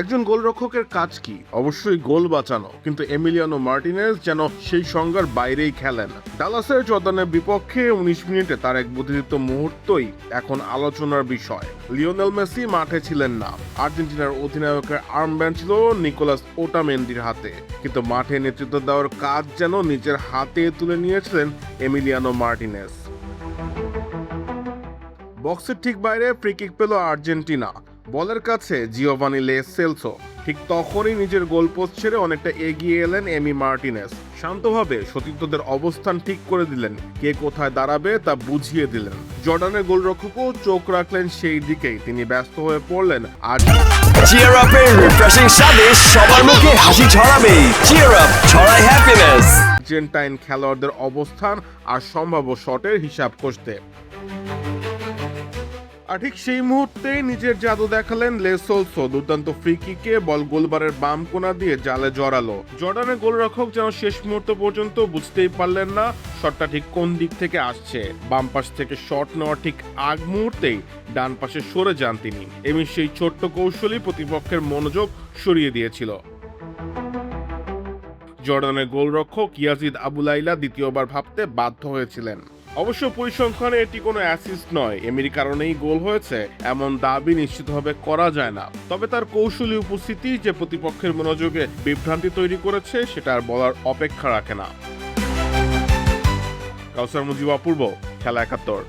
একজন গোলরক্ষকের কাজ কি? অবশ্যই গোল বাঁচানো, কিন্তু এমিলিয়ানো মার্টিনেজ যেন সেই সংজ্ঞার বাইরেই খেলেন। ডালাসের জর্দানের বিপক্ষে ১৯ মিনিটে তার এক বুদ্ধিদীপ্ত মুহূর্তই এখন আলোচনার বিষয়। লিওনেল মেসি মাঠে ছিলেন না, আর্জেন্টিনার অধিনায়কের আর্মব্যান্ড ছিল নিকোলাস ওটামেন্দির হাতে, কিন্তু মাঠে নেতৃত্ব দেওয়ার কাজ যেন নিজের হাতে তুলে নিয়েছিলেন এমিলিয়ানো মার্টিনেজ। বক্সের ঠিক বাইরে ফ্রি কিক পেল আর্জেন্টিনা। বলের কাছে জিওভানি লো সেলসো। ঠিক তখনই নিজের গোলপোস্ট ছেড়ে অনেকটা এগিয়ে এলেন এমি মার্টিনেজ। শান্তভাবে সতীর্থদের অবস্থান ঠিক করে দিলেন, কে কোথায় দাঁড়াবে তা বুঝিয়ে দিলেন। জর্ডানের গোলরক্ষকও চোখ রাখলেন সেই দিকেই। তিনি ব্যস্ত হয়ে পড়লেন আর চিয়ার আপের রিফ্রেশিং স্বাদে সবার মুখে হাসি ছড়াবে। চিয়ার আপ ছড়ায় হ্যাপিনেস। আর্জেন্টাইন খেলোয়াড়দের অবস্থান আর সম্ভাব্য শটের হিসাব কষতে। আর ঠিক সেই মুহূর্তেই নিজের জাদু দেখালেন লো সেলসো। দুর্দান্ত ফ্রি কিকে বল গোলবারের বাম কোণা দিয়ে জালে জড়ালো। জর্ডানের গোলরক্ষক যেন শেষ মুহূর্ত পর্যন্ত বুঝতেই পারলেন না শটটা ঠিক কোন দিক থেকে আসছে। বাম পাশ থেকে শট নেওয়ার ঠিক আগ মুহূর্তেই ডান পাশে সরে যান তিনি। এমনি সেই ছোট্ট কৌশলই প্রতিপক্ষের মনোযোগ সরিয়ে দিয়েছিল। জর্ডানের গোলরক্ষক ইয়াজিদ আবু লাইলা দ্বিতীয়বার ভাবতে বাধ্য হয়েছিলেন। অবশ্য পরিসংখ্যানে এটি কোনো অ্যাসিস্ট নয়, এমির কারণেই গোল হয়েছে এমন দাবি নিশ্চিতভাবে করা যায় না। তবে তার কৌশলী উপস্থিতি যে প্রতিপক্ষের মনোযোগে বিভ্রান্তি তৈরি করেছে সেটা আর বলার অপেক্ষা রাখে না। কাউসার মুজিব, অপূর্ব, খেলা ৭১।